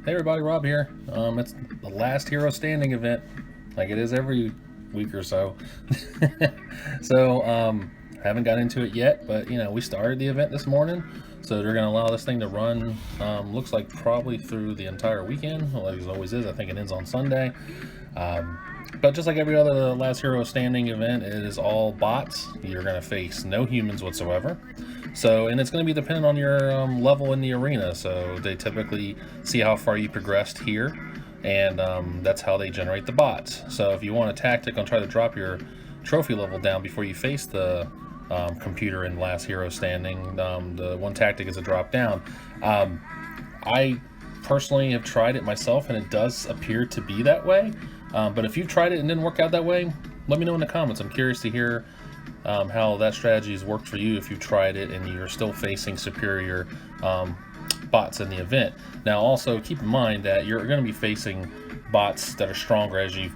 Hey everybody, Rob here. It's the last Hero Standing event, like it is every week or so. So, haven't got into it yet, but we started the event this morning, so they're gonna allow this thing to run. Looks like probably through the entire weekend, like it always is. I think it ends on Sunday. But just like every other Last Hero Standing event, it is all bots. You're going to face no humans whatsoever. So, and it's going to be dependent on your level in the arena. So they typically see how far you progressed here, and that's how they generate the bots. So if you want a tactic on try to drop your trophy level down before you face the computer in Last Hero Standing, the one tactic is a drop down. I personally have tried it myself, and it does appear to be that way. But if you've tried it and didn't work out that way, let me know in the comments. I'm curious to hear how that strategy has worked for you if you've tried it and you're still facing superior bots in the event. Now, also keep in mind that you're going to be facing bots that are stronger as you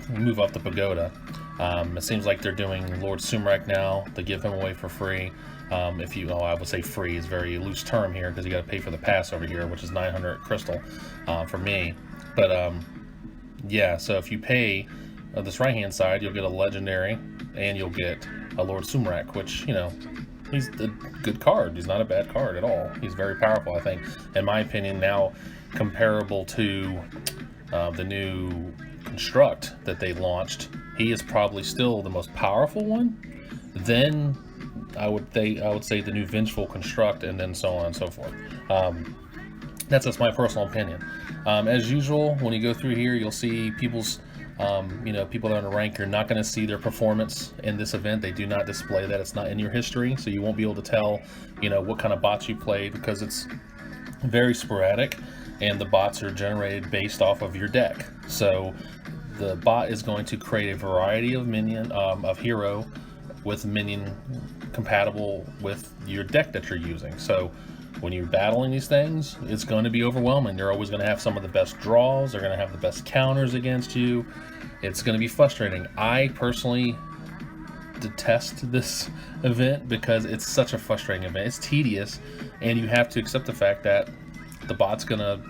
move up the pagoda. It seems like they're doing Lord Sumac now. They give him away for free. I would say free is a very loose term here because you got to pay for the pass over here, which is 900 crystal for me. But yeah, so if you pay this right hand side, you'll get a legendary and you'll get a Lord Sumac, which, he's a good card. He's not a bad card at all. He's very powerful, I think, in my opinion, now comparable to the new construct that they launched. He is probably still the most powerful one. Then I would say the new Vengeful construct, and then so on and so forth. That's just my personal opinion. As usual, when you go through here, you'll see people's, people that are in the rank. You're not going to see their performance in this event. They do not display that. It's not in your history, so you won't be able to tell, what kind of bots you played because it's very sporadic, and the bots are generated based off of your deck. So the bot is going to create a variety of of hero with minion compatible with your deck that you're using. So when you're battling these things, it's going to be overwhelming. They're always going to have some of the best draws. They're going to have the best counters against you. It's going to be frustrating. I personally detest this event because it's such a frustrating event. It's tedious, and you have to accept the fact that the bot's going to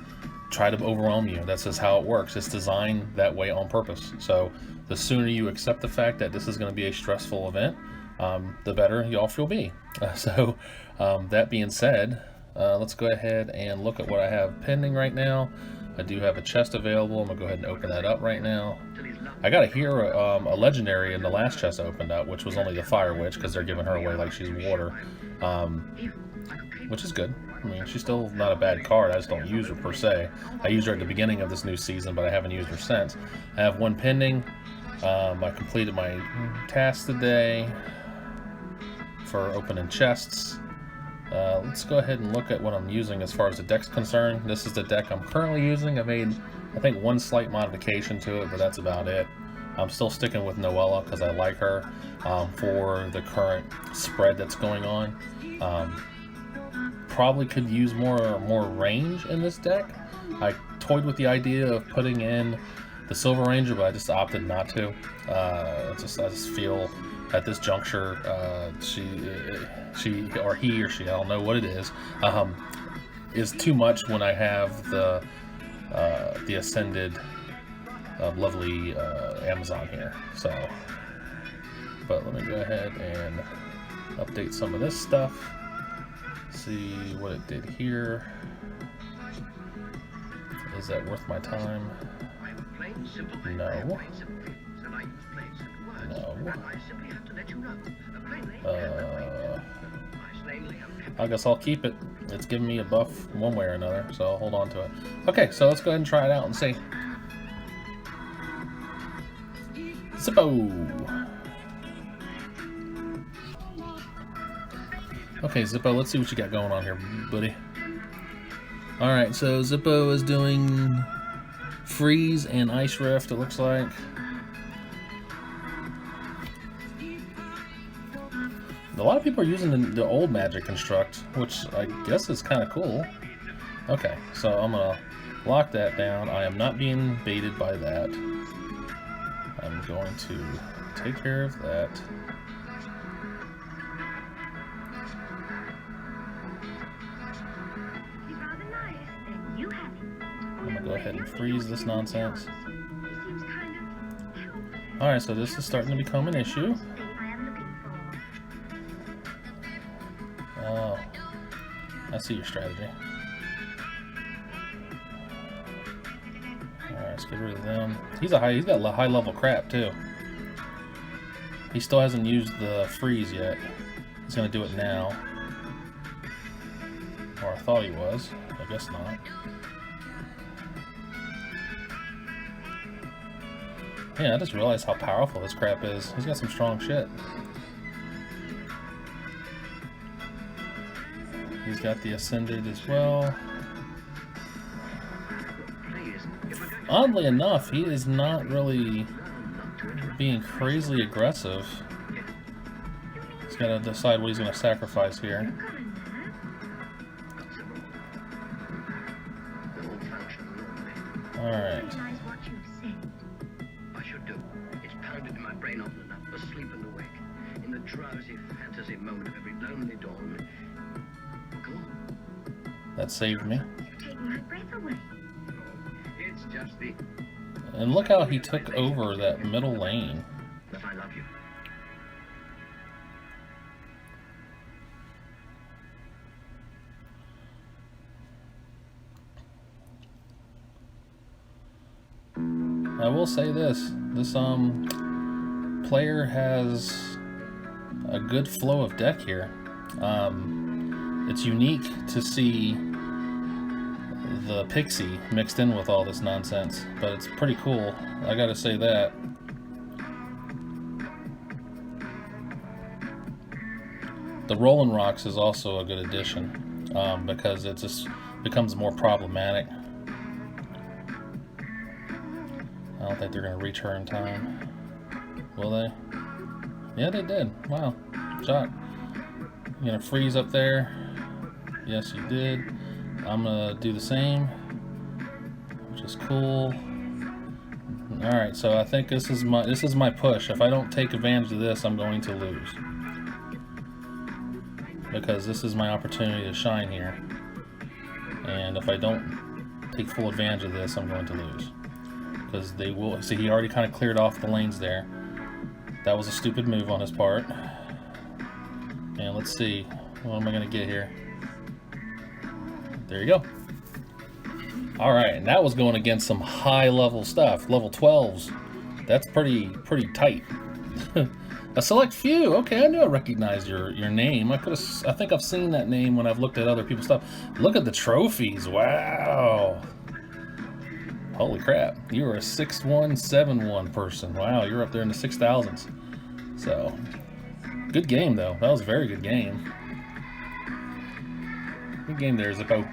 try to overwhelm you. That's just how it works. It's designed that way on purpose. So the sooner you accept the fact that this is going to be a stressful event, the better y'all will be. So that being said, let's go ahead and look at what I have pending right now. I do have a chest available. I'm gonna go ahead and open that up right now. I got a hero, a legendary in the last chest I opened up, which was only the Fire Witch because they're giving her away like she's water, which is good. I mean, she's still not a bad card. I just don't use her per se. I used her at the beginning of this new season, but I haven't used her since. I have one pending. I completed my task today for opening chests. Let's go ahead and look at what I'm using as far as the deck's concerned. This is the deck I'm currently using. I made, I think, one slight modification to it, but that's about it. I'm still sticking with Noella because I like her for the current spread that's going on. Probably could use more range in this deck. I toyed with the idea of putting in the Silver Ranger, but I just opted not to. I just feel at this juncture, she or he or she, I don't know what it is too much when I have the ascended lovely Amazon here. So, but let me go ahead and update some of this stuff. See what it did here. Is that worth my time? No. I guess I'll keep it. It's giving me a buff one way or another, so I'll hold on to it. Okay, so let's go ahead and try it out and see. Zippo! Okay, Zippo, let's see what you got going on here, buddy. Alright, so Zippo is doing Freeze and Ice Rift, it looks like. A lot of people are using the old magic construct, which I guess is kind of cool. Okay, so I'm going to lock that down. I am not being baited by that. I'm going to take care of that. I'm going go ahead and freeze this nonsense. Alright, so this is starting to become an issue. Oh, I see your strategy. Alright, let's get rid of them. He's got high level crap too. He still hasn't used the freeze yet. He's gonna do it now. Or I thought he was. I guess not. Yeah, I just realized how powerful this crap is. He's got some strong shit. He's got the Ascended as well. Oddly enough, he is not really being crazily aggressive. He's got to decide what he's going to sacrifice here. Alright. I should do. It's pounded in my brain often enough, asleep and awake, in the drowsy fantasy moment of every lonely dawn. Come on. That saved me. You're taking my breath away. It's just the... And look how he took over that middle lane. That I love you. I will say this player has a good flow of deck here. It's unique to see the Pixie mixed in with all this nonsense, but it's pretty cool, I gotta say that. The Rolling Rocks is also a good addition, because it just becomes more problematic. I don't think they're going to reach her in time. Will they? Yeah, they did. Wow. Shot. You going to freeze up there? Yes, you did. I'm going to do the same, which is cool. Alright, so I think this is my push. If I don't take advantage of this, I'm going to lose. Because this is my opportunity to shine here. And if I don't take full advantage of this, I'm going to lose. Because they will. See, he already kind of cleared off the lanes there. That was a stupid move on his part. And let's see, what am I going to get here? There you go. Alright, and that was going against some high level stuff. Level 12s. That's pretty tight. A select few. Okay, I knew I recognized your name. I think I've seen that name when I've looked at other people's stuff. Look at the trophies. Wow. Holy crap, you were a 6171 person. Wow, you're up there in the 6,000s. So, good game though. That was a very good game. Good game there, Zippo.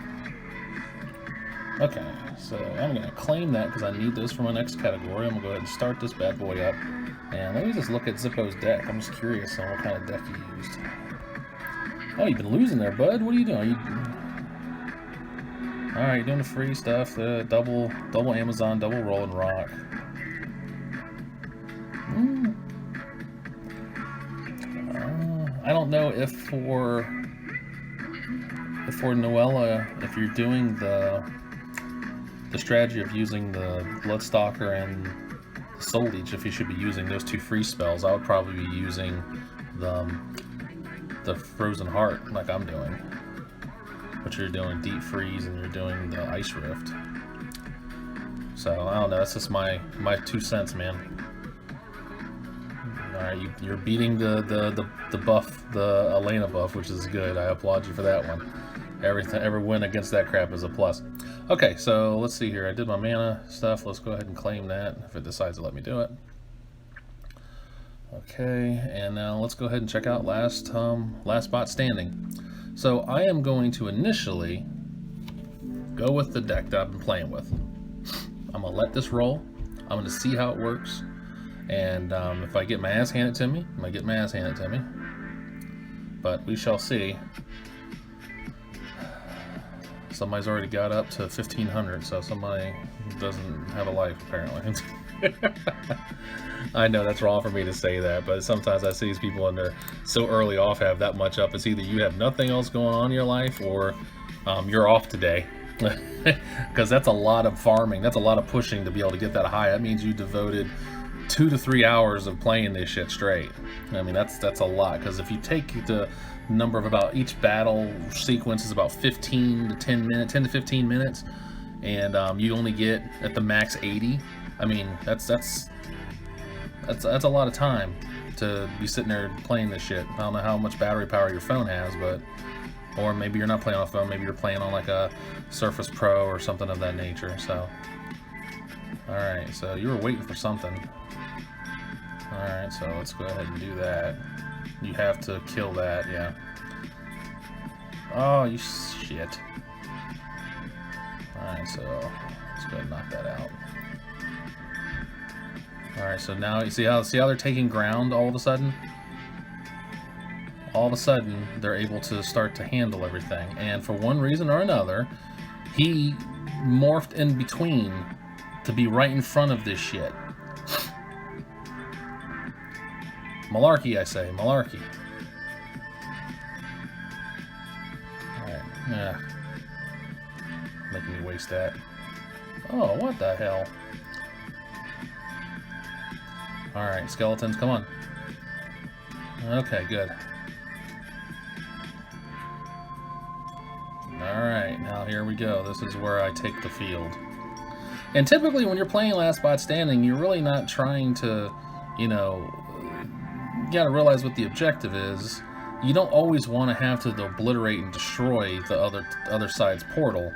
Okay, so I'm going to claim that because I need those for my next category. I'm going to go ahead and start this bad boy up. And let me just look at Zippo's deck. I'm just curious on what kind of deck he used. Oh, you've been losing there, bud. What are you doing? Alright, you're doing the free stuff, the double Amazon, double Rolling Rock. I don't know if for Noella, if you're doing the strategy of using the Bloodstalker and the Soul Leech, if you should be using those two free spells. I would probably be using the Frozen Heart like I'm doing. But you're doing Deep Freeze and you're doing the Ice Rift. So I don't know, that's just my 2 cents, man. Alright, you're beating the buff, the Elena buff, which is good. I applaud you for that one. Every win against that crap is a plus. Okay, so let's see here. I did my mana stuff. Let's go ahead and claim that if it decides to let me do it. Okay, and now let's go ahead and check out last spot standing. So I am going to initially go with the deck that I've been playing with. I'm going to let this roll. I'm going to see how it works. And if I get my ass handed to me, I might get my ass handed to me. But we shall see. Somebody's already got up to 1,500, so somebody doesn't have a life, apparently. I know that's wrong for me to say that, but sometimes I see these people and they're so early off have that much up. It's either you have nothing else going on in your life or you're off today. Because that's a lot of farming. That's a lot of pushing to be able to get that high. That means you devoted 2 to 3 hours of playing this shit straight. I mean, that's a lot. Because if you take the number of about each battle sequence is about 15 to 10 minutes, 10 to 15 minutes, and you only get at the max 80. I mean, that's a lot of time to be sitting there playing this shit. I don't know how much battery power your phone has, but or maybe you're not playing on a phone. Maybe you're playing on like a Surface Pro or something of that nature. So, all right. So you were waiting for something. All right. So let's go ahead and do that. You have to kill that. Yeah. Oh, you shit. All right. So let's go ahead and knock that out. All right. So now you see how they're taking ground all of a sudden. All of a sudden, they're able to start to handle everything. And for one reason or another, he morphed in between to be right in front of this shit. Malarkey, I say. Malarkey. Alright. Yeah. Making me waste that. Oh, what the hell? Alright, skeletons, come on. Okay, good. Alright, now here we go. This is where I take the field. And typically when you're playing Last Spot Standing, you're really not trying to, you know, you gotta realize what the objective is. You don't always want to have to obliterate and destroy the other side's portal,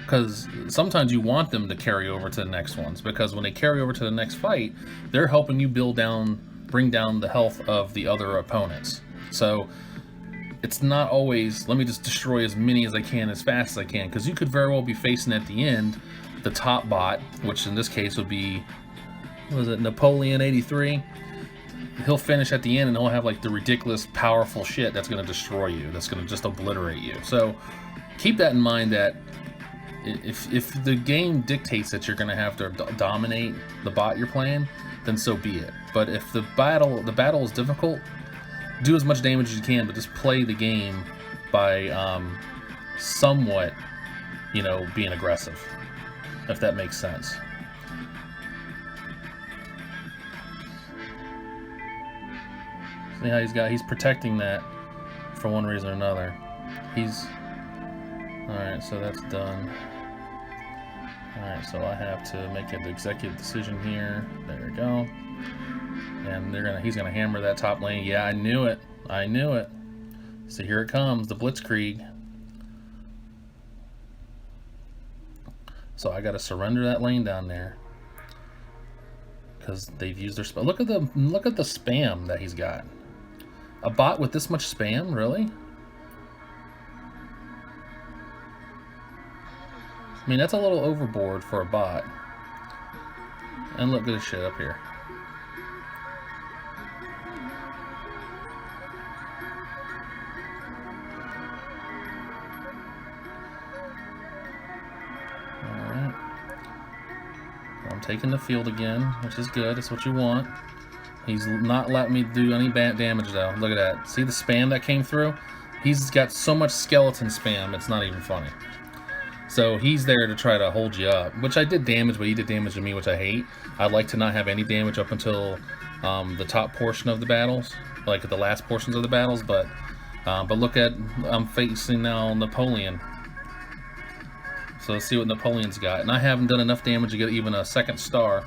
because sometimes you want them to carry over to the next ones, because when they carry over to the next fight, they're helping you bring down the health of the other opponents. So it's not always, let me just destroy as many as I can as fast as I can, because you could very well be facing at the end the top bot, which in this case would be, what was it, Napoleon 83. He'll finish at the end and he'll have like the ridiculous powerful shit that's going to destroy you, that's going to just obliterate you. So keep that in mind, that if the game dictates that you're going to have to dominate the bot you're playing, then so be it. But if the battle is difficult, do as much damage as you can, but just play the game by somewhat, you know, being aggressive, if that makes sense. See how he's protecting that for one reason or another. Alright, so that's done. Alright, so I have to make an executive decision here. There we go. And he's gonna hammer that top lane. Yeah, I knew it. I knew it. So here it comes, the Blitzkrieg. So I gotta surrender that lane down there, because they've used their spell. Look at the spam that he's got. A bot with this much spam, really? I mean, that's a little overboard for a bot. And look at this shit up here. Alright. I'm taking the field again, which is good. That's what you want. He's not letting me do any bad damage though. Look at that. See the spam that came through? He's got so much skeleton spam, it's not even funny. So he's there to try to hold you up, which I did damage, but he did damage to me, which I hate. I'd like to not have any damage up until the top portion of the battles, like at the last portions of the battles, but look at, I'm facing now Napoleon. So let's see what Napoleon's got. And I haven't done enough damage to get even a second star.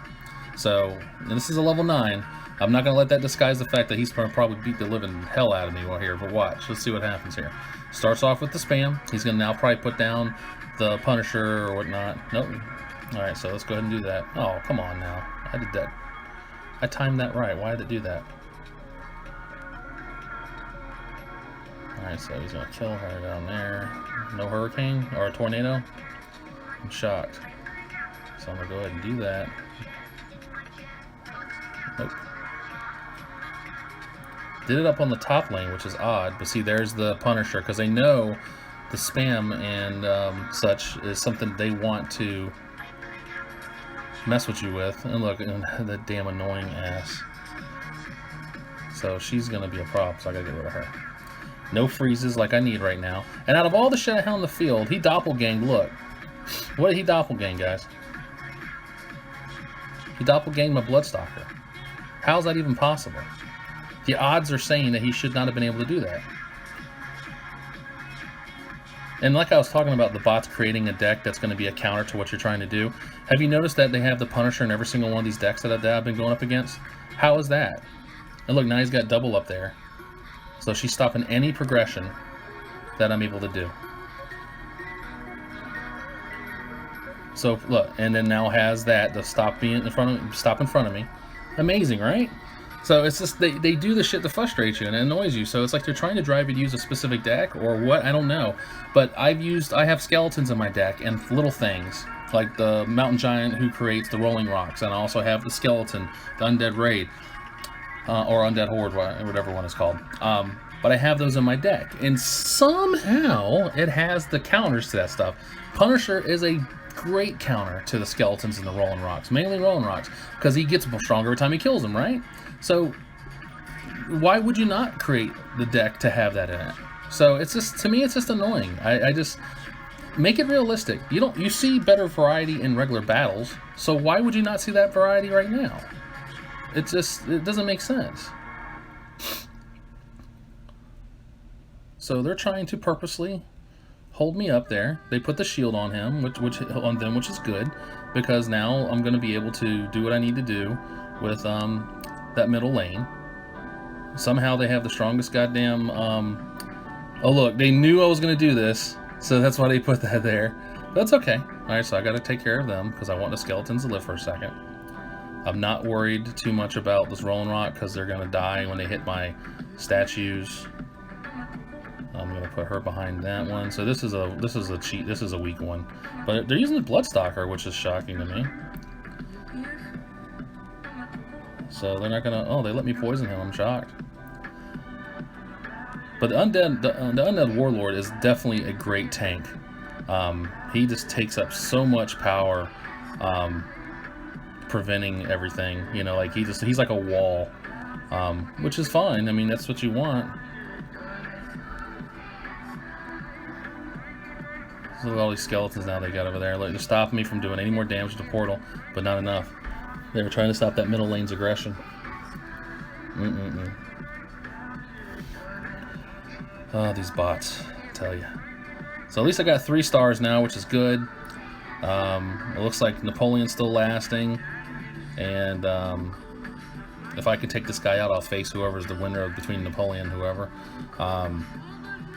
So, and this is a level 9. I'm not going to let that disguise the fact that he's going to probably beat the living hell out of me while here, but watch. Let's see what happens here. Starts off with the spam. He's going to now probably put down the Punisher or whatnot. Nope. Alright, so let's go ahead and do that. Oh, come on now. I did that. I timed that right. Why did it do that? Alright, so he's going to kill her down there. No hurricane or a tornado? I'm shocked. So I'm going to go ahead and do that. Nope. Did it up on the top lane, which is odd, but see, there's the Punisher, because they know the spam and such is something they want to mess with you with. And look, and that damn annoying ass. So she's gonna be a problem, so I gotta get rid of her. No freezes like I need right now. And out of all the shit I had on the field, he doppelganged, look. What did he doppelgang, guys? He doppelganged my Bloodstalker. How is that even possible? The odds are saying that he should not have been able to do that. And like I was talking about the bots creating a deck that's going to be a counter to what you're trying to do, have you noticed that they have the Punisher in every single one of these decks that I've been going up against? How is that? And look, now he's got double up there. So she's stopping any progression that I'm able to do. So look, and then now has that to stop being in front of me. Amazing, right? So it's just they do the shit to frustrate you and it annoys you. So it's like they're trying to drive you to use a specific deck or what, I don't know. But I have skeletons in my deck and little things like the Mountain Giant who creates the Rolling Rocks, and I also have the skeleton, the Undead Raid, or Undead Horde, whatever one is called. But I have those in my deck, and somehow it has the counters to that stuff. Punisher is a great counter to the skeletons and the Rolling Rocks, mainly Rolling Rocks, because he gets stronger every time he kills them, right? So why would you not create the deck to have that in it? So it's just, to me, it's just annoying. I just make it realistic. You see better variety in regular battles, so why would you not see that variety right now? It doesn't make sense. So they're trying to purposely hold me up there. They put the shield on him, which is good, because now I'm going to be able to do what I need to do with that middle lane. Somehow they have the strongest goddamn. Oh look, they knew I was going to do this, so that's why they put that there. That's okay. All right, so I got to take care of them because I want the skeletons to live for a second. I'm not worried too much about this Rolling Rock because they're going to die when they hit my statues. I'm going to put her behind that one. So this is a cheat. This is a weak one. But they're using the Bloodstalker, which is shocking to me. So they're not going to... Oh, they let me poison him. I'm shocked. But the Undead Warlord is definitely a great tank. He just takes up so much power, preventing everything. You know, like he's like a wall, which is fine. I mean, that's what you want. Look at all these skeletons now they got over there. Like, they're stopping me from doing any more damage to the portal, but not enough. They were trying to stop that middle lane's aggression. Oh, these bots, I tell you. So at least I got 3 stars now, which is good. It looks like Napoleon's still lasting. And if I can take this guy out, I'll face whoever's the winner between Napoleon and whoever.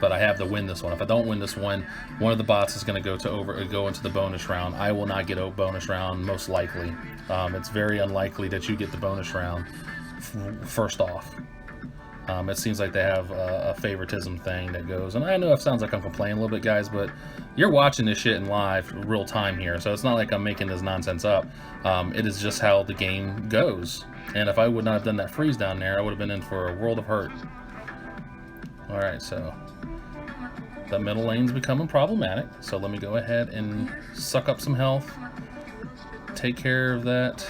But I have to win this one. If I don't win this one of the bots is going to go into the bonus round. I will not get a bonus round, most likely. It's very unlikely that you get the bonus round first off. It seems like they have a favoritism thing that goes, and I know it sounds like I'm complaining a little bit, guys, but you're watching this shit in live, real time here, so it's not like I'm making this nonsense up. It is just how the game goes, and if I would not have done that freeze down there, I would have been in for a world of hurt. Alright, so the middle lane's becoming problematic, so let me go ahead and suck up some health, take care of that.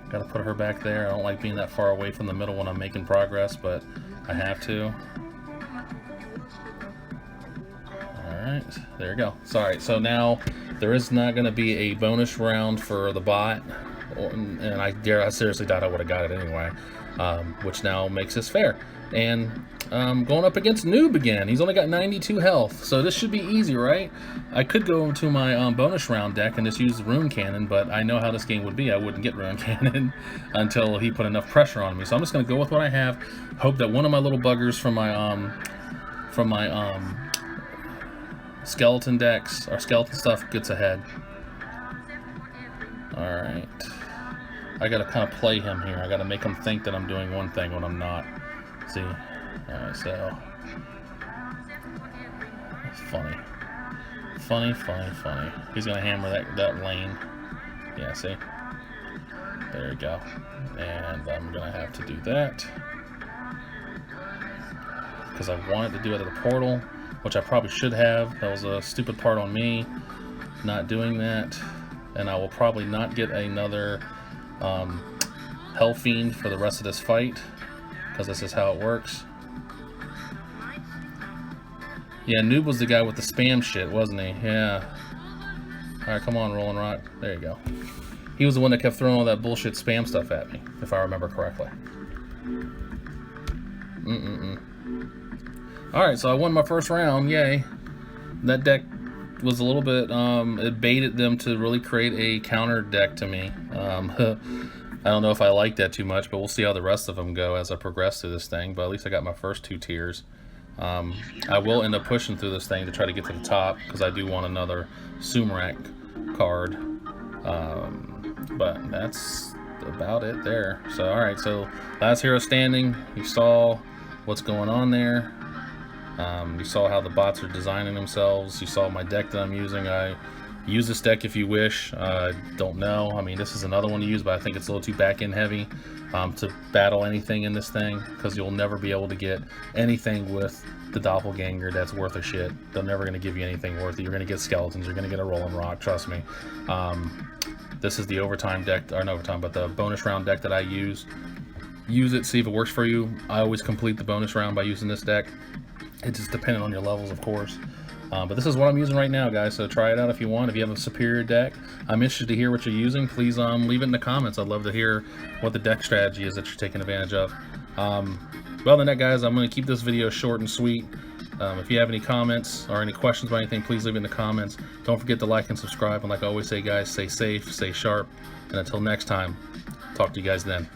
Gotta put her back there. I don't like being that far away from the middle when I'm making progress, but I have to. Alright, there we go. Sorry, so now there is not going to be a bonus round for the bot, and I seriously doubt I would have got it anyway, which now makes this fair. And going up against Noob again. He's only got 92 health, so this should be easy, right? I could go to my bonus round deck and just use the Rune Cannon, but I know how this game would be. I wouldn't get Rune Cannon until he put enough pressure on me. So I'm just going to go with what I have. Hope that one of my little buggers from my skeleton decks or skeleton stuff gets ahead. All right. I got to kind of play him here. I got to make him think that I'm doing one thing when I'm not. See? Alright, so funny. He's gonna hammer that lane. Yeah, see? There you go. And I'm gonna have to do that because I wanted to do it at the portal, which I probably should have. That was a stupid part on me not doing that. And I will probably not get another Hell Fiend for the rest of this fight, because this is how it works. Yeah, Noob was the guy with the spam shit, wasn't he? Yeah. Alright, come on, Rolling Rock. There you go. He was the one that kept throwing all that bullshit spam stuff at me, if I remember correctly. Alright, so I won my first round. Yay. That deck was a little bit, it baited them to really create a counter deck to me. I don't know if I like that too much, but we'll see how the rest of them go as I progress through this thing. But at least I got my first 2 tiers. I will end up pushing through this thing to try to get to the top, because I do want another Sumac card. But that's about it there. So, alright, so last hero standing. You saw what's going on there. You saw how the bots are designing themselves. You saw my deck that I'm using. I use this deck if you wish. Don't know. I mean, this is another one to use, but I think it's a little too back-end heavy to battle anything in this thing, because you'll never be able to get anything with the doppelganger that's worth a shit. They're never going to give you anything worth it. You're going to get skeletons. You're going to get a Rolling Rock. Trust me. This is the overtime deck, or not overtime, but the bonus round deck that I use. Use it, see if it works for you. I always complete the bonus round by using this deck. It's just dependent on your levels, of course. But this is what I'm using right now, guys, so try it out if you want. If you have a superior deck, I'm interested to hear what you're using. Please leave it in the comments. I'd love to hear what the deck strategy is that you're taking advantage of. Well, than that, guys, I'm going to keep this video short and sweet. If you have any comments or any questions about anything, please leave it in the comments. Don't forget to like and subscribe. And like I always say, guys, stay safe, stay sharp. And until next time, talk to you guys then.